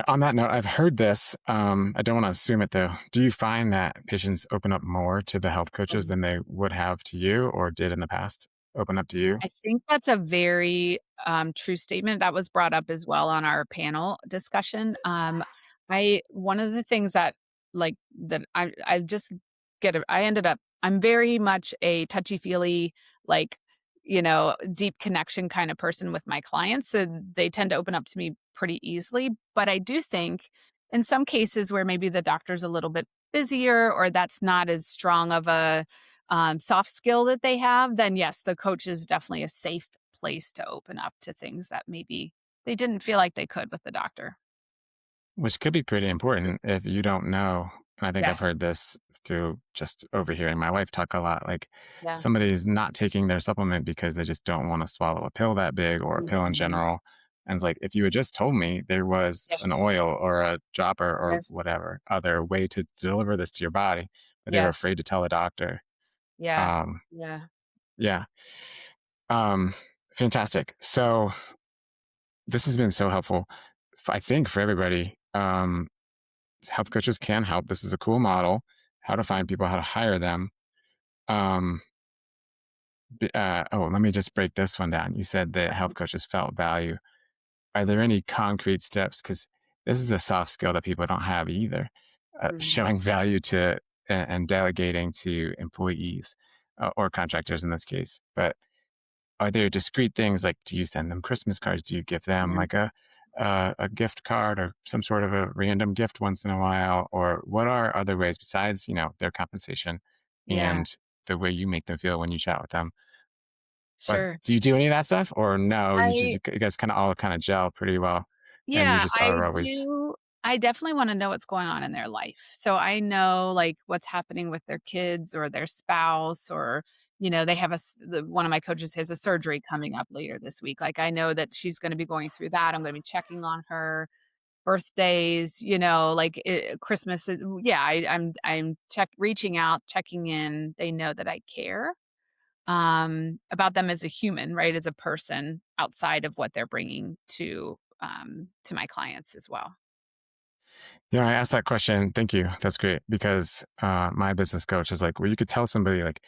[SPEAKER 1] On that note, I've heard this. I don't want to assume it though. Do you find that patients open up more to the health coaches than they would have to you or did in the past? Open up to you?
[SPEAKER 2] I think that's a very, true statement that was brought up as well on our panel discussion. I one of the things that, like, that I just I ended up I'm very much a touchy-feely, like, deep connection kind of person with my clients, so they tend to open up to me pretty easily, but I do think in some cases where maybe the doctor's a little bit busier or that's not as strong of a, soft skill that they have, then yes, the coach is definitely a safe place to open up to things that maybe they didn't feel like they could with the doctor.
[SPEAKER 1] Which could be pretty important if you don't know. And I think I've
[SPEAKER 2] Yes.
[SPEAKER 1] heard this through just overhearing my wife talk a lot. Like
[SPEAKER 2] Yeah.
[SPEAKER 1] somebody's not taking their supplement because they just don't want to swallow a pill that big or a pill in
[SPEAKER 2] Mhm.
[SPEAKER 1] general. And it's like, if you had just told me there was
[SPEAKER 2] Yeah.
[SPEAKER 1] an oil or a dropper or
[SPEAKER 2] Yes.
[SPEAKER 1] whatever other way to deliver this to your body, but they were
[SPEAKER 2] Yes.
[SPEAKER 1] afraid to tell a doctor.
[SPEAKER 2] Yeah.
[SPEAKER 1] Um,
[SPEAKER 2] Yeah.
[SPEAKER 1] yeah. Um, Fantastic. So this has been so helpful. I think for everybody. Health coaches can help. This is a cool model. How to find people, how to hire them. Um, let me just break this one down. You said that health coaches felt value. Are there any concrete steps? Because this is a soft skill that people don't have either.
[SPEAKER 2] Mhm.
[SPEAKER 1] Showing value to and delegating to employees or contractors in this case. But are there discrete things like do you send them Christmas cards? Do you give them
[SPEAKER 2] Mhm.
[SPEAKER 1] like a gift card or some sort of a random gift once in a while? Or what are other ways besides, their compensation
[SPEAKER 2] Yeah.
[SPEAKER 1] and the way you make them feel when you chat with them? But
[SPEAKER 2] Sure.
[SPEAKER 1] do you do any of that stuff? Or no,
[SPEAKER 2] I
[SPEAKER 1] you guys kind of all kind of gel pretty well and you
[SPEAKER 2] Yeah,
[SPEAKER 1] just
[SPEAKER 2] I
[SPEAKER 1] are always
[SPEAKER 2] do I definitely wanna know what's going on in their life. So I know, like, what's happening with their kids or their spouse or, they have one of my coaches has a surgery coming up later this week. Like, I know that she's gonna be going through that. I'm gonna be checking on her. Birthdays, like, Christmas, yeah, I'm reaching out, checking in. They know that I care, about them as a human, right, as a person outside of what they're bringing to my clients as well.
[SPEAKER 1] I asked that question. Thank you. That's great because my business coach is like, well, you could tell somebody like,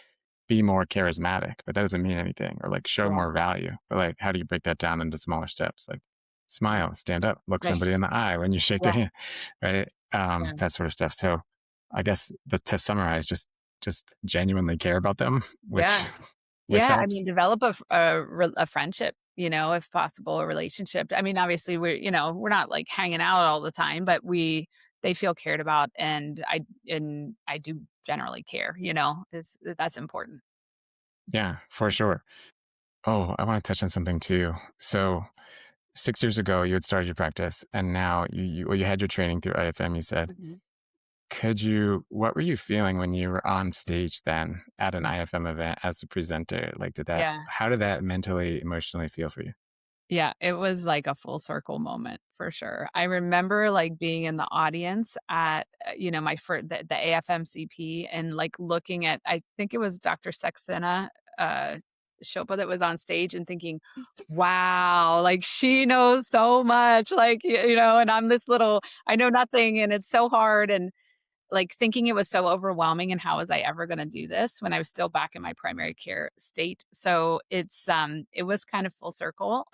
[SPEAKER 1] be more charismatic, but that doesn't mean anything, or like show
[SPEAKER 2] Yeah,
[SPEAKER 1] more value. But like, how do you break that down into smaller steps? Like, smile, stand up, look
[SPEAKER 2] right,
[SPEAKER 1] somebody in the eye when you shake their
[SPEAKER 2] yeah,
[SPEAKER 1] hand, right?
[SPEAKER 2] yeah.
[SPEAKER 1] That sort of stuff. So, I guess to summarize, just genuinely care about them, which
[SPEAKER 2] Yeah.
[SPEAKER 1] which
[SPEAKER 2] Yeah, I
[SPEAKER 1] helps.
[SPEAKER 2] mean, develop a friendship, if possible, a relationship. I mean, obviously, we're not, like, hanging out all the time, but they feel cared about, and I do generally care, that's important.
[SPEAKER 1] Yeah, for sure. Oh, I want to touch on something too. So 6 years ago, you had started your practice, and now you had your training through IFM. You said,
[SPEAKER 2] Mhm.
[SPEAKER 1] what were you feeling when you were on stage then at an
[SPEAKER 2] Mm.
[SPEAKER 1] IFM event as a presenter? Like,
[SPEAKER 2] Yeah.
[SPEAKER 1] how did that mentally, emotionally feel for you?
[SPEAKER 2] Yeah, it was like a full circle moment for sure. I remember, like, being in the audience at, my the AFMCP and, like, looking at I think it was Dr. Saxena, uh, Shilpa that was on stage and thinking, "Wow, like, she knows so much," like, and I'm this little I know nothing, and it's so hard, and like, thinking it was so overwhelming and how was I ever gonna do this when I was still back in my primary care state. So it was kind of full circle,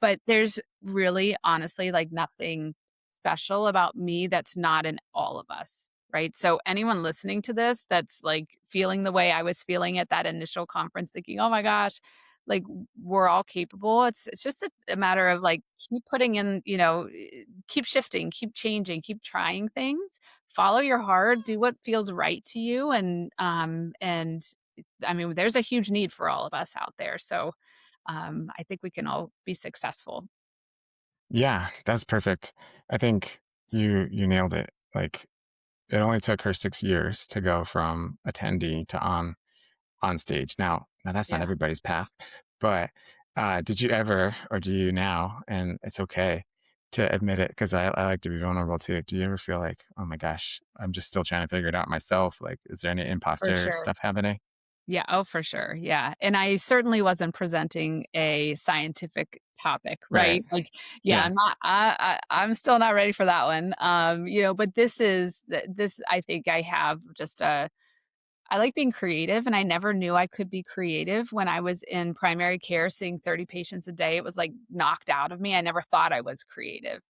[SPEAKER 2] but there's really, honestly, like, nothing special about me that's not in all of us, right? So anyone listening to this that's, like, feeling the way I was feeling at that initial conference thinking, "Oh my gosh," like, we're all capable. It's just a matter of, like, keep putting in, keep shifting, keep changing, keep trying things, follow your heart, do what feels right to you, and I mean, there's a huge need for all of us out there, so, I think we can all be successful.
[SPEAKER 1] Yeah, that's perfect. I think you nailed it. Like, it only took her 6 years to go from attendee to on stage. Now that's not
[SPEAKER 2] Yeah.
[SPEAKER 1] everybody's path, but did you ever, or do you now? And it's okay to admit it because I like to be vulnerable too. Do you ever feel like, oh my gosh, I'm just still trying to figure it out myself? Like, is there any
[SPEAKER 2] For
[SPEAKER 1] imposter
[SPEAKER 2] sure.
[SPEAKER 1] stuff happening?
[SPEAKER 2] Yeah, oh, for sure, yeah, and I certainly wasn't presenting a scientific topic,
[SPEAKER 1] Right.
[SPEAKER 2] right? Like, yeah,
[SPEAKER 1] Yeah.
[SPEAKER 2] I'm still not ready for that one, but this I think I have just a I like being creative, and I never knew I could be creative when I was in primary care seeing 30 patients a day. It was, like, knocked out of me. I never thought I was creative.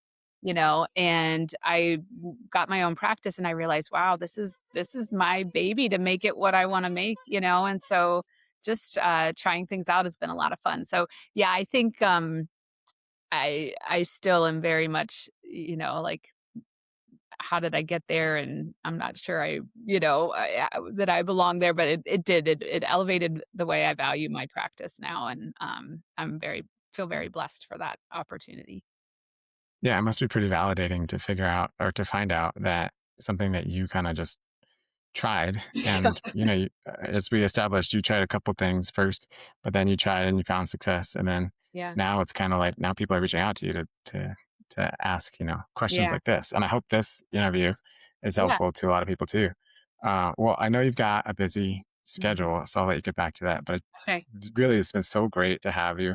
[SPEAKER 2] and got my own practice and I realized, wow, this is my baby to make it what I want to make, and so just trying things out has been a lot of fun. So yeah, I think I still am very much, like, how did I get there? And I'm not sure that I belong there, but it elevated the way I value my practice now, and feel very blessed for that opportunity.
[SPEAKER 1] Yeah, it must be pretty validating to figure out or to find out that something that you kind of just tried. And, as we established, you tried a couple things first, but then you tried and you found success. And then
[SPEAKER 2] Yeah,
[SPEAKER 1] now it's kind of like now people are reaching out to you to ask, questions
[SPEAKER 2] yeah,
[SPEAKER 1] like this. And I hope this interview is
[SPEAKER 2] yeah.
[SPEAKER 1] helpful to a lot of people too. Well, I know you've got a busy
[SPEAKER 2] Mhm.
[SPEAKER 1] schedule, so I'll let you get back to that. But
[SPEAKER 2] Okay.
[SPEAKER 1] really, it's been so great to have you.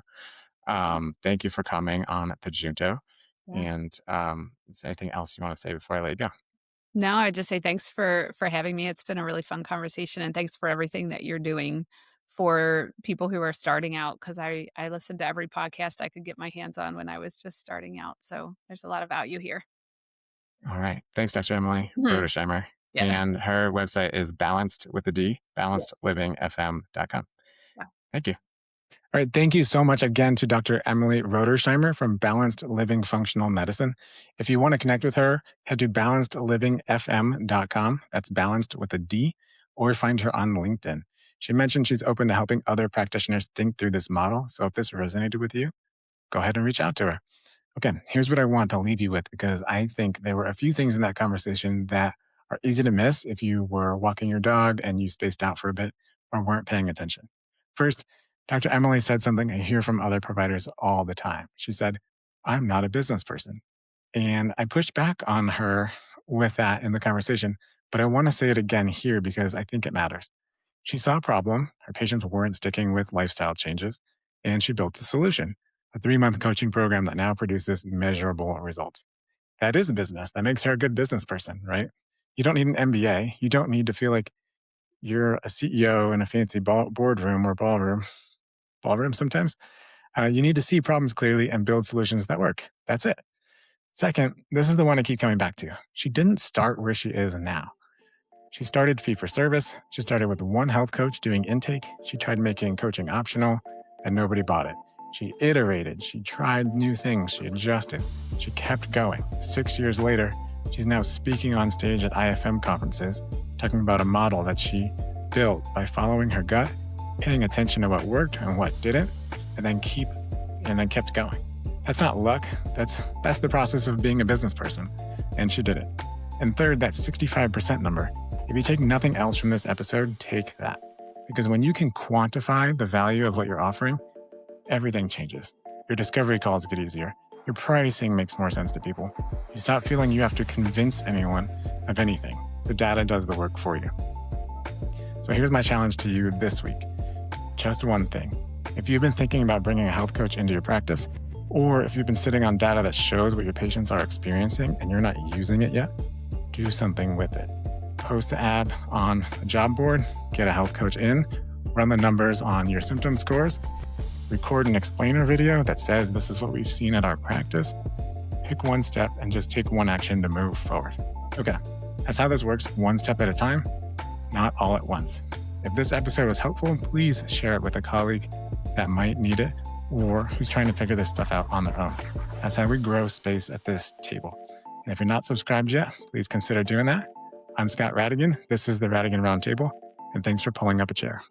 [SPEAKER 2] Thanks.
[SPEAKER 1] Thank you for coming on the Junto.
[SPEAKER 2] Yeah.
[SPEAKER 1] And is there anything else you want to say before I let you go?
[SPEAKER 2] No, I just say thanks for having me. It's been a really fun conversation, and thanks for everything that you're doing for people who are starting out. Because I listened to every podcast I could get my hands on when I was just starting out, so there's a lot of value here.
[SPEAKER 1] All right. Thanks, Dr. Emily
[SPEAKER 2] Mhm.
[SPEAKER 1] Roedersheimer.
[SPEAKER 2] Yeah.
[SPEAKER 1] And her website is balanced with a D,
[SPEAKER 2] Yes.
[SPEAKER 1] balancedlivingfm.com.
[SPEAKER 2] Yeah.
[SPEAKER 1] Thank you. All right. Thank you so much again to Dr. Emily Roedersheimer from Balanced Living Functional Medicine. If you want to connect with her, head to balancedlivingfm.com. That's balanced with a D, or find her on LinkedIn. She mentioned she's open to helping other practitioners think through this model. So if this resonated with you, go ahead and reach out to her. Okay, here's what I want to leave you with because I think there were a few things in that conversation that are easy to miss if you were walking your dog and you spaced out for a bit or weren't paying attention. First, Dr. Emily said something I hear from other providers all the time. She said, I'm not a business person. And I pushed back on her with that in the conversation, but I want to say it again here because I think it matters. She saw a problem. Her patients weren't sticking with lifestyle changes, and she built a solution, a 3-month coaching program that now produces measurable results. That is a business. That makes her a good business person, right? You don't need an MBA. You don't need to feel like you're a CEO in a fancy boardroom or ballroom sometimes. You need to see problems clearly and build solutions that work. That's it. Second, this is the one I keep coming back to. She didn't start where she is now. She started fee for service. She started with one health coach doing intake. She tried making coaching optional, and nobody bought it. She iterated. She tried new things. She adjusted. She kept going. 6 years later, she's now speaking on stage at IFM conferences, talking about a model that she built by following her gut, paying attention to what worked and what didn't, and then kept going. That's not luck. That's the process of being a business person, and she did it. And third, that 65% number. If you take nothing else from this episode, take that. Because when you can quantify the value of what you're offering, everything changes. Your discovery calls get easier. Your pricing makes more sense to people. You stop feeling you have to convince anyone of anything. The data does the work for you. So here's my challenge to you this week. Just one thing. If you've been thinking about bringing a health coach into your practice, or if you've been sitting on data that shows what your patients are experiencing and you're not using it yet, do something with it. Post the ad on a job board, get a health coach in, run the numbers on your symptom scores, record an explainer video that says this is what we've seen at our practice, pick one step and just take one action to move forward. Okay, that's how this works, one step at a time, not all at once. If this episode was helpful, please share it with a colleague that might need it or who's trying to figure this stuff out on their own. That's how we grow space at this table. And if you're not subscribed yet, please consider doing that. I'm Scott Radigan. This is the Radigan Roundtable, and thanks for pulling up a chair.